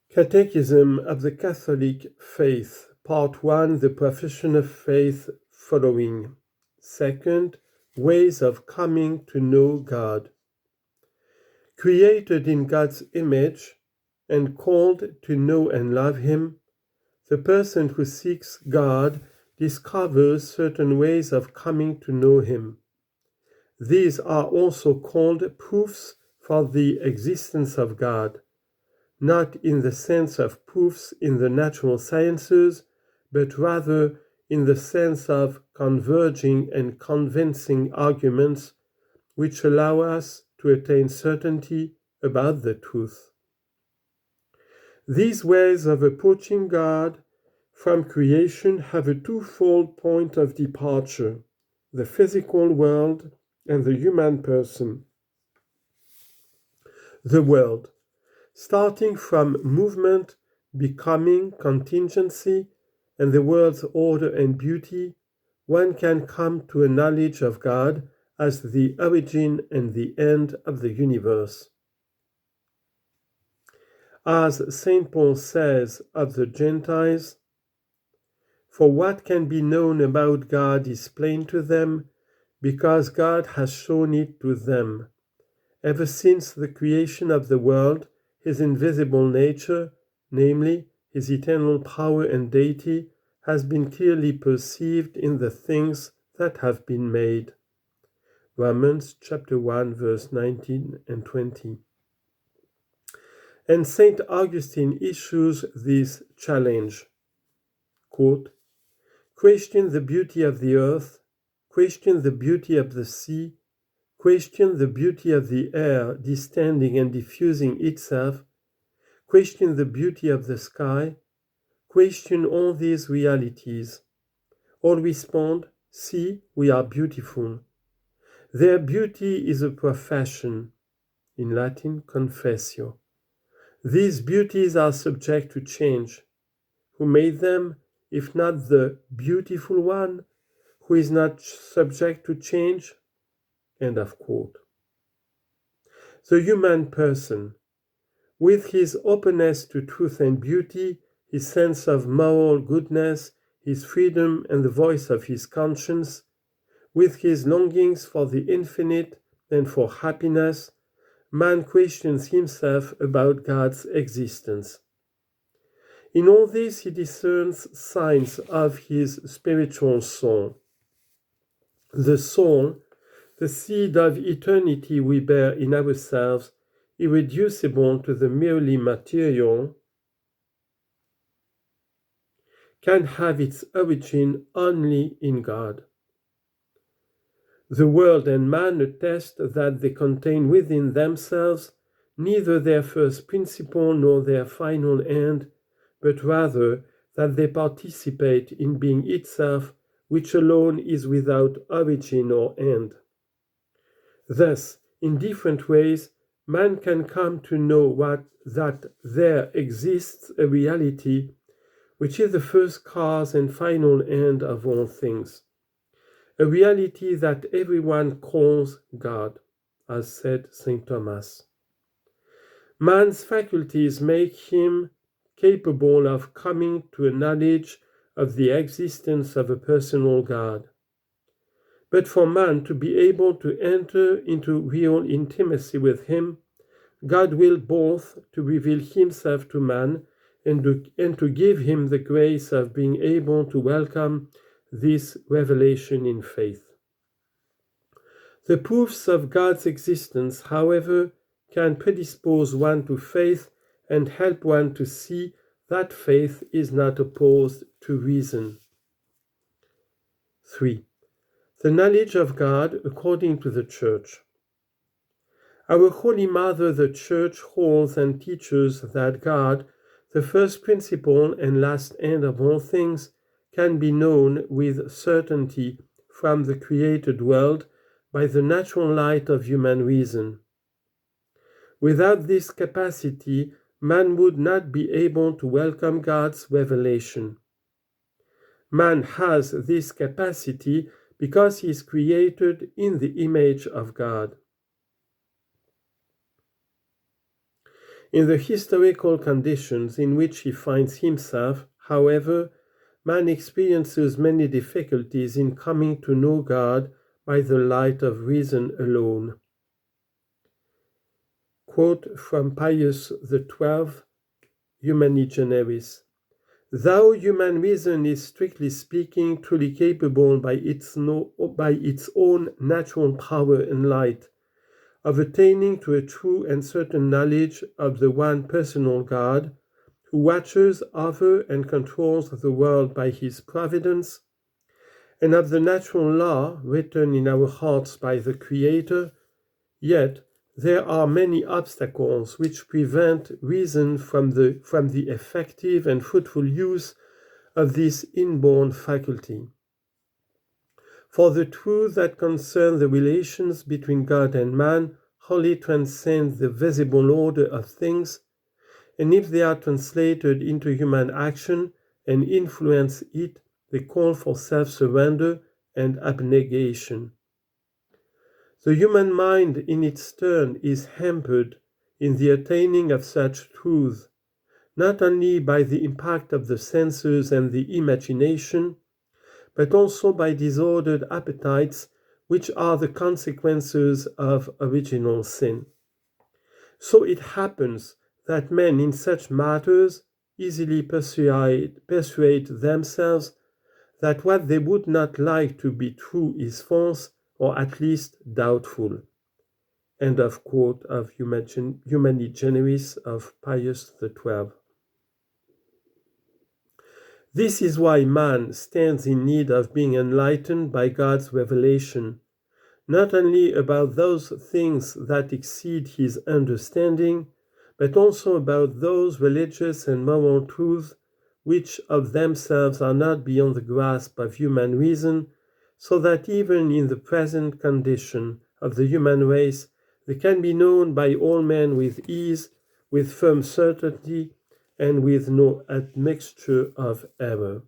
Catechism of the Catholic Faith, Part 1, the Profession of Faith following. Second, ways of coming to know God. Created in God's image and called to know and love Him, the person who seeks God discovers certain ways of coming to know Him. These are also called proofs for the existence of God, not in the sense of proofs in the natural sciences, but rather in the sense of converging and convincing arguments which allow us to attain certainty about the truth. These ways of approaching God from creation have a twofold point of departure: the physical world and the human person. The world, starting from movement, becoming, contingency, and the world's order and beauty, one can come to a knowledge of God as the origin and the end of the universe. As St. Paul says of the Gentiles, "For what can be known about God is plain to them, because God has shown it to them. Ever since the creation of the world, His invisible nature, namely His eternal power and deity, has been clearly perceived in the things that have been made." Romans chapter 1, verse 19 and 20. And St. Augustine issues this challenge, quote, "Question the beauty of the earth, question the beauty of the sea, question the beauty of the air distending and diffusing itself, question the beauty of the sky, question all these realities. All respond, see, we are beautiful. Their beauty is a profession, in Latin, confessio. These beauties are subject to change. Who made them, if not the beautiful one, who is not subject to change?" End of quote. The human person, with his openness to truth and beauty, his sense of moral goodness, his freedom and the voice of his conscience, with his longings for the infinite and for happiness, man questions himself about God's existence. In all this, he discerns signs of his spiritual soul. The soul, the seed of eternity we bear in ourselves, irreducible to the merely material, can have its origin only in God. The world and man attest that they contain within themselves neither their first principle nor their final end, but rather that they participate in being itself, which alone is without origin or end. Thus, in different ways, man can come to know that there exists a reality which is the first cause and final end of all things, a reality that everyone calls God, as said St. Thomas. Man's faculties make him capable of coming to a knowledge of the existence of a personal God. But for man to be able to enter into real intimacy with Him, God will both to reveal Himself to man and to give him the grace of being able to welcome this revelation in faith. The proofs of God's existence, however, can predispose one to faith and help one to see that faith is not opposed to reason. 3. The knowledge of God according to the Church. Our Holy Mother, the Church, holds and teaches that God, the first principle and last end of all things, can be known with certainty from the created world by the natural light of human reason. Without this capacity, man would not be able to welcome God's revelation. Man has this capacity because he is created in the image of God. In the historical conditions in which he finds himself, however, man experiences many difficulties in coming to know God by the light of reason alone. Quote from Pius XII, Humani Generis. Though human reason is strictly speaking truly capable by its own natural power and light of attaining to a true and certain knowledge of the one personal God, who watches over and controls the world by his providence, and of the natural law written in our hearts by the Creator, yet there are many obstacles which prevent reason from the effective and fruitful use of this inborn faculty. For the truths that concern the relations between God and man wholly transcend the visible order of things, and if they are translated into human action and influence it, they call for self-surrender and abnegation. The human mind in its turn is hampered in the attaining of such truths, not only by the impact of the senses and the imagination, but also by disordered appetites, which are the consequences of original sin. So it happens that men in such matters easily persuade themselves that what they would not like to be true is false, or at least doubtful. End of quote of Humani Generis of Pius XII. This is why man stands in need of being enlightened by God's revelation, not only about those things that exceed his understanding, but also about those religious and moral truths which of themselves are not beyond the grasp of human reason, so that even in the present condition of the human race, they can be known by all men with ease, with firm certainty, and with no admixture of error.